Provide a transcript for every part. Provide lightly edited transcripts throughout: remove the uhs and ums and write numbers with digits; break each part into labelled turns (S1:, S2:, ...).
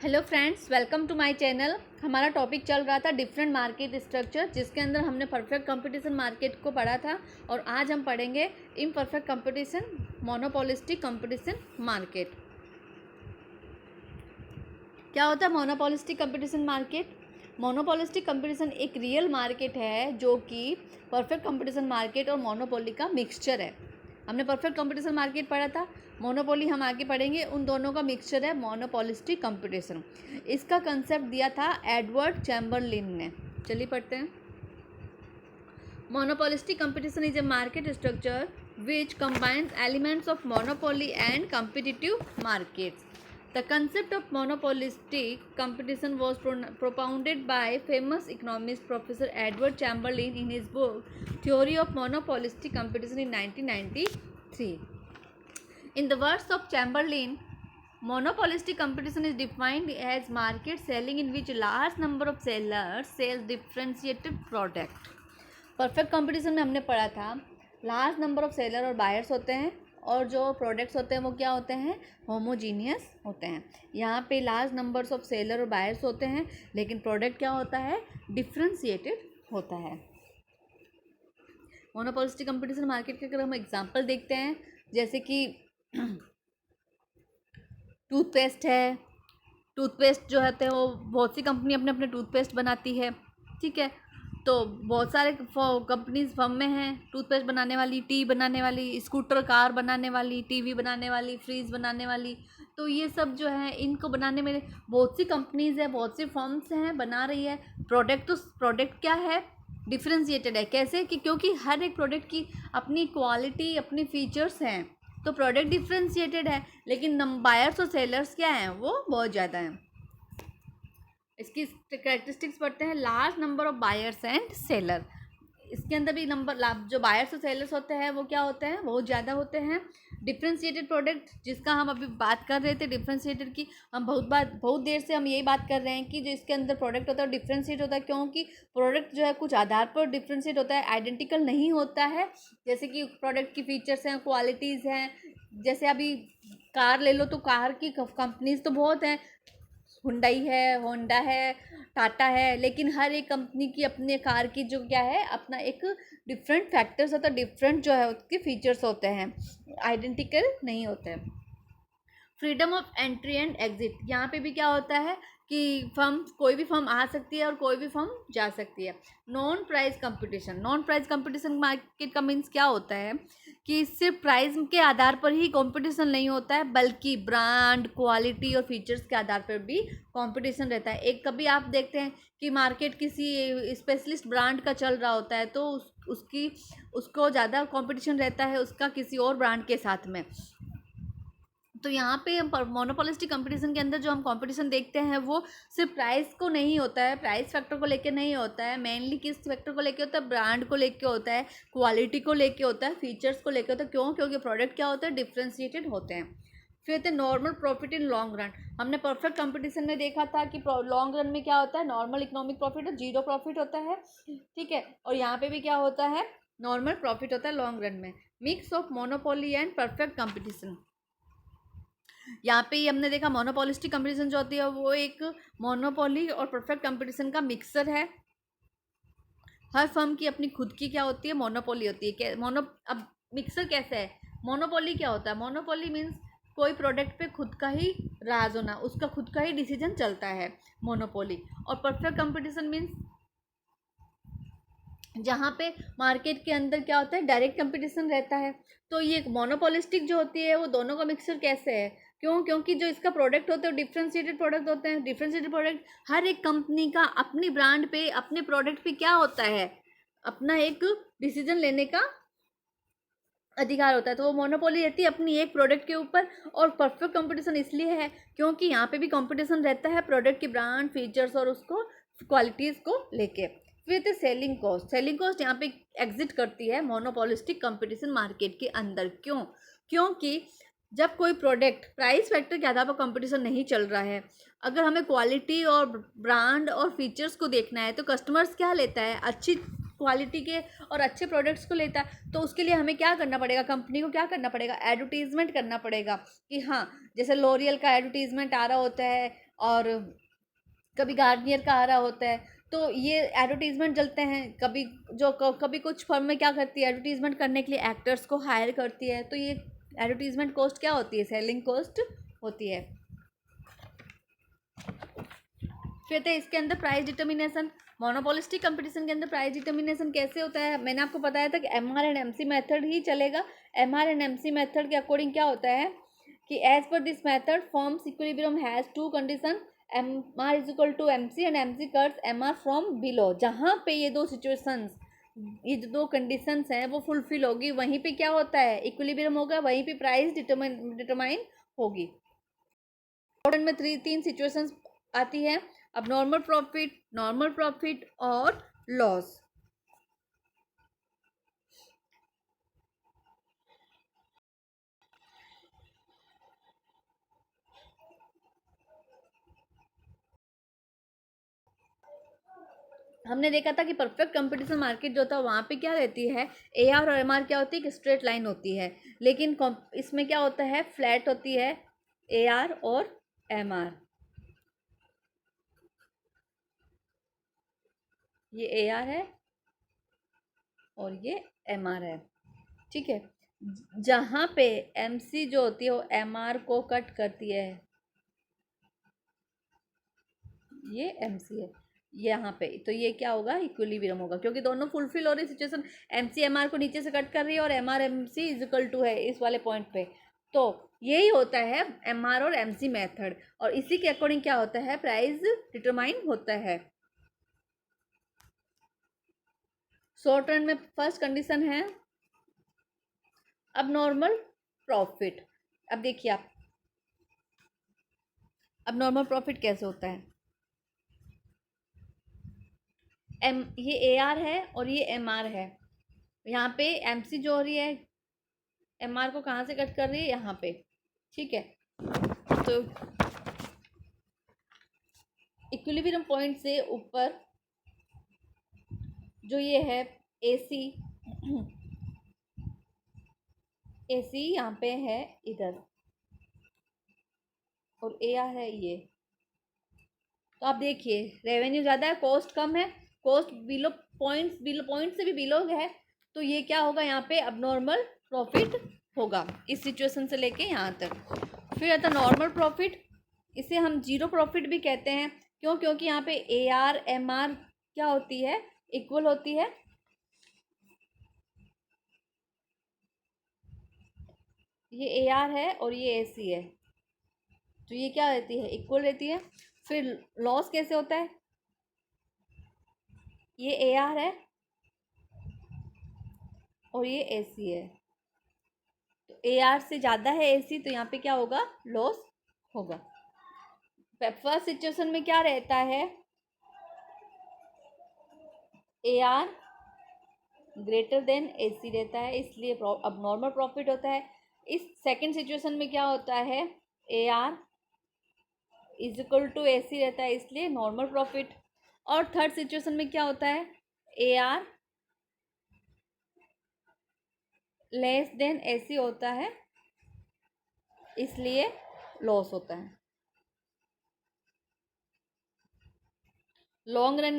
S1: Hello friends, welcome to my channel. हमारा topic चल रहा था डिफरेंट मार्केट स्ट्रक्चर, जिसके अंदर हमने परफेक्ट कंपटीशन मार्केट को पढ़ा था और आज हम पढ़ेंगे imperfect competition monopolistic competition market. क्या होता है monopolistic competition market? Monopolistic competition एक रियल मार्केट है जो कि परफेक्ट कंपटीशन मार्केट और मोनोपोली का मिक्सचर है। हमने परफेक्ट कंपटीशन मार्केट पढ़ा था, मोनोपोली हम आगे पढ़ेंगे। उन दोनों का मिक्सचर है मोनोपोलिस्टिक कंपटीशन। इसका कंसेप्ट दिया था एडवर्ड चैम्बरलिन ने। चलिए पढ़ते हैं। Monopolistic competition is a market structure which combines elements of monopoly and competitive markets. The concept of monopolistic competition was propounded by famous economist Professor Edward Chamberlain in his book Theory of Monopolistic Competition in 1993. In the words of Chamberlain, monopolistic competition is defined as market selling in which large number of sellers sell differentiated product. Perfect competition में हमने पढ़ा था large number of seller और buyers होते हैं और जो products होते हैं वो क्या होते हैं, होमोजीनियस होते हैं। यहाँ पे लार्ज नंबर्स ऑफ सेलर और बायर्स होते हैं, लेकिन प्रोडक्ट क्या होता है, डिफ्रेंशिएटेड होता है। मोनोपोलिस्टिक कंपटीशन मार्केट के अगर हम एग्जांपल देखते हैं, जैसे कि टूथपेस्ट है। टूथपेस्ट जो होते हैं वो बहुत सी कंपनी अपने अपने टूथपेस्ट बनाती है, ठीक है। तो बहुत सारे कंपनीज फर्म में हैं टूथपेस्ट बनाने वाली, टी बनाने वाली, स्कूटर कार बनाने वाली, टीवी बनाने वाली, फ्रिज बनाने वाली। तो ये सब जो है इनको बनाने में बहुत सी कंपनीज है, बहुत सी फर्म्स हैं बना रही है। प्रोडक्ट क्या है, डिफ्रेंशिएटेड है। कैसे कि क्योंकि हर एक प्रोडक्ट की अपनी क्वालिटी, अपनी फीचर्स हैं, तो प्रोडक्ट डिफ्रेंशिएटेड है। लेकिन बायर्स और सेलर्स क्या हैं, वो बहुत ज़्यादा हैं। इसकी कैरेक्टरिस्टिक्स पढ़ते हैं। Large number of buyers and seller. इसके अंदर भी नंबर जो बायर्स और सेलर्स होते हैं वो क्या होते हैं, बहुत ज़्यादा होते हैं। डिफ्रेंशिएटेड प्रोडक्ट, जिसका हम अभी बात कर रहे थे डिफ्रेंशिएटेड की, हम बहुत देर से हम यही बात कर रहे हैं कि जो इसके अंदर प्रोडक्ट होता है डिफ्रेंशिएट होता है, क्योंकि प्रोडक्ट जो है कुछ आधार पर डिफ्रेंशिएट होता है, आइडेंटिकल नहीं होता है। जैसे कि प्रोडक्ट की फीचर्स हैं, क्वालिटीज़ हैं। जैसे अभी कार ले लो तो कार की कंपनीज तो बहुत हैं, हुंडई है, होंडा है, टाटा है, लेकिन हर एक कंपनी की अपने कार की जो क्या है, अपना एक डिफरेंट फैक्टर्स होता है, डिफरेंट जो है उसके फीचर्स होते हैं, आइडेंटिकल नहीं होते हैं। Freedom of entry and exit, यहाँ पे भी क्या होता है कि कोई भी फर्म आ सकती है और कोई भी फर्म जा सकती है। नॉन प्राइस कंपटीशन मार्केट का मीन्स क्या होता है कि सिर्फ प्राइस के आधार पर ही कंपटीशन नहीं होता है, बल्कि ब्रांड, क्वालिटी और फीचर्स के आधार पर भी कंपटीशन रहता है। एक कभी आप देखते हैं कि मार्केट किसी स्पेशलिस्ट ब्रांड का चल रहा होता है, तो उसको ज़्यादा कंपटीशन रहता है उसका किसी और ब्रांड के साथ में। तो यहाँ पे हम मोनोपोलिस्टिक कंपटीशन के अंदर जो हम कंपटीशन देखते हैं वो सिर्फ प्राइस को नहीं होता है, प्राइस फैक्टर को लेके नहीं होता है। मेनली किस फैक्टर को लेके होता है, ब्रांड को लेके होता है, क्वालिटी को लेके होता है, फीचर्स को लेके होता है। क्यों? क्योंकि प्रोडक्ट क्या होता है, डिफ्रेंशिएटेड होते हैं। फिर थे normal profit in long run. हमने परफेक्ट कंपटीशन में देखा था कि लॉन्ग रन में क्या होता है, नॉर्मल इकोनॉमिक प्रॉफिट और जीरो प्रॉफिट होता है, ठीक है। और यहाँ पे भी क्या होता है, नॉर्मल प्रॉफिट होता है लॉन्ग रन में। Mix of monopoly and perfect competition, यहाँ पे ही हमने देखा मोनोपोलिस्टिक कंपटीशन जो होती है वो एक मोनोपोली और परफेक्ट कंपटीशन का मिक्सर है। हर फर्म की अपनी खुद की क्या होती है, मोनोपोली होती है। अब मिक्सर कैसे है, मोनोपोली क्या होता है, मोनोपोली मीन्स कोई प्रोडक्ट पे खुद का ही राज होना, उसका खुद का ही डिसीजन चलता है, मोनोपोली। और परफेक्ट कंपटीशन मीन्स जहाँ पे मार्केट के अंदर क्या होता है, डायरेक्ट कंपटीशन रहता है। तो ये मोनोपोलिस्टिक जो होती है वो दोनों का मिक्सचर कैसे है, क्योंकि जो इसका प्रोडक्ट होते हैं वो डिफ्रेंशिएटेड प्रोडक्ट होते हैं। डिफ्रेंशिएटेड प्रोडक्ट, हर एक कंपनी का अपनी ब्रांड पे, अपने प्रोडक्ट पे क्या होता है, अपना एक डिसीजन लेने का अधिकार होता है। तो वो मोनोपोली रहती है अपनी एक प्रोडक्ट के ऊपर। और परफेक्ट कंपटीशन इसलिए है क्योंकि यहाँ पे भी कंपटीशन रहता है प्रोडक्ट की ब्रांड, फीचर्स और उसको क्वालिटीज़ को लेके। फिर सेलिंग कॉस्ट यहाँ पे एग्जिट करती है मोनोपोलिस्टिक कंपटीशन मार्केट के अंदर। क्योंकि जब कोई प्रोडक्ट प्राइस फैक्टर के आधार पर कंपटीशन नहीं चल रहा है, अगर हमें क्वालिटी और ब्रांड और फीचर्स को देखना है, तो कस्टमर्स क्या लेता है, अच्छी क्वालिटी के और अच्छे प्रोडक्ट्स को लेता है, तो उसके लिए हमें क्या करना पड़ेगा, कंपनी को क्या करना पड़ेगा, एडवर्टीज़मेंट करना पड़ेगा कि हाँ, जैसे लॉरियल का एडवर्टीज़मेंट आ रहा होता है और कभी गार्नियर का आ रहा होता है, तो ये एडवर्टीज़मेंट चलते हैं। कभी कुछ फर्म में क्या करती है, एडवर्टीज़मेंट करने के लिए एक्टर्स को हायर करती है, तो ये एडवर्टीज़मेंट कॉस्ट क्या होती है, सेलिंग कॉस्ट होती है। फिर तो इसके अंदर प्राइस डिटर्मिनेशन, मोनोपोलिस्टिक कंपटीशन के अंदर प्राइस डिटर्मिनेशन कैसे होता है, मैंने आपको बताया था कि MR&MC मेथड ही चलेगा। MR&MC मेथड के अकॉर्डिंग क्या होता है कि as per this method firms equilibrium has two condition, MR is equal to MC and MC cuts MR from below. जहाँ पे ये दो सिचुएशंस, ये जो दो कंडीशंस हैं वो फुलफिल होगी, वहीं पे क्या होता है, इक्विलिब्रियम होगा, वहीं पे प्राइस डिटरमाइन होगी। में तीन सिचुएशंस आती है, अब नॉर्मल प्रॉफिट और लॉस। हमने देखा था कि परफेक्ट कंपटीशन मार्केट जो था वहाँ पे क्या रहती है, AR और MR क्या होती है कि स्ट्रेट लाइन होती है, लेकिन इसमें क्या होता है, फ्लैट होती है AR और MR। ये AR है और ये MR है, ठीक है। जहाँ पे MC जो होती है वो MR को कट करती है, ये MC है यहाँ पे, तो ये क्या होगा, इक्विलिब्रियम होगा, क्योंकि दोनों फुलफिल हो रही सिचुएशन। MC MR को नीचे से कट कर रही है और MR MC is equal to है इस वाले पॉइंट पे, तो यही होता है MR और MC मेथड, और इसी के अकॉर्डिंग क्या होता है, प्राइस डिटरमाइन होता है। शॉर्ट रन में फर्स्ट कंडीशन है अब नॉर्मल प्रॉफिट। अब देखिए आप, अब नॉर्मल प्रॉफिट कैसे होता है, ये AR है और ये MR है, यहाँ पे MC जो हो रही है MR को कहाँ से कट कर रही है, यहाँ पे, ठीक है। तो इक्विलिब्रियम पॉइंट से ऊपर जो ये है AC यहाँ पे है इधर, और AR है ये, तो आप देखिए रेवेन्यू ज़्यादा है, कॉस्ट कम है, कॉस्ट बिलो पॉइंट से भी बिलो है, तो ये क्या होगा, यहाँ पे अब नॉर्मल प्रॉफिट होगा इस सिचुएशन से लेके यहाँ तक। फिर आता नॉर्मल प्रॉफिट, इसे हम जीरो प्रॉफिट भी कहते हैं, क्यों, क्योंकि यहाँ पे AR MR क्या होती है, इक्वल होती है, ये AR है और ये AC है, तो ये क्या रहती है, इक्वल रहती है। फिर लॉस कैसे होता है, ये AR है और ये AC है, तो AR से ज़्यादा है AC, तो यहाँ पे क्या होगा, लॉस होगा। फर्स्ट सिचुएशन में क्या रहता है, AR ग्रेटर देन AC रहता है, इसलिए अब नॉर्मल प्रॉफिट होता है। इस सेकंड सिचुएशन में क्या होता है, AR is equal to AC रहता है, इसलिए नॉर्मल प्रॉफिट। और थर्ड सिचुएशन में क्या होता है, AR लेस देन AC होता है, इसलिए लॉस होता है। लॉन्ग रन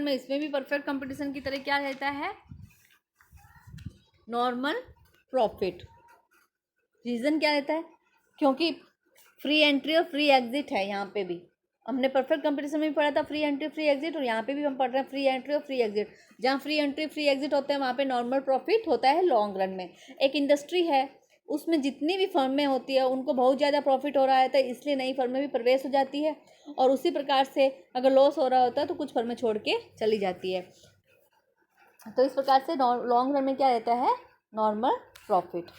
S1: में इसमें भी परफेक्ट कंपटीशन की तरह क्या रहता है, नॉर्मल प्रॉफिट। रीज़न क्या रहता है, क्योंकि फ्री एंट्री और फ्री एग्जिट है, यहाँ पे भी हमने परफेक्ट कंपटीशन में भी पढ़ा था फ्री एंट्री फ्री एग्जिट, और यहाँ पे भी हम पढ़ रहे हैं फ्री एंट्री और फ्री एग्जिट। जहाँ फ्री एंट्री फ्री एग्जिट होते हैं वहाँ पे नॉर्मल प्रॉफिट होता है लॉन्ग रन में। एक इंडस्ट्री है, उसमें जितनी भी फर्में होती है उनको बहुत ज़्यादा प्रॉफिट हो रहा है, तो इसलिए नई फर्में भी प्रवेश हो जाती है, और उसी प्रकार से अगर लॉस हो रहा होता है तो कुछ फर्में छोड़ के चली जाती है। तो इस प्रकार से लॉन्ग रन में क्या रहता है, नॉर्मल प्रॉफिट।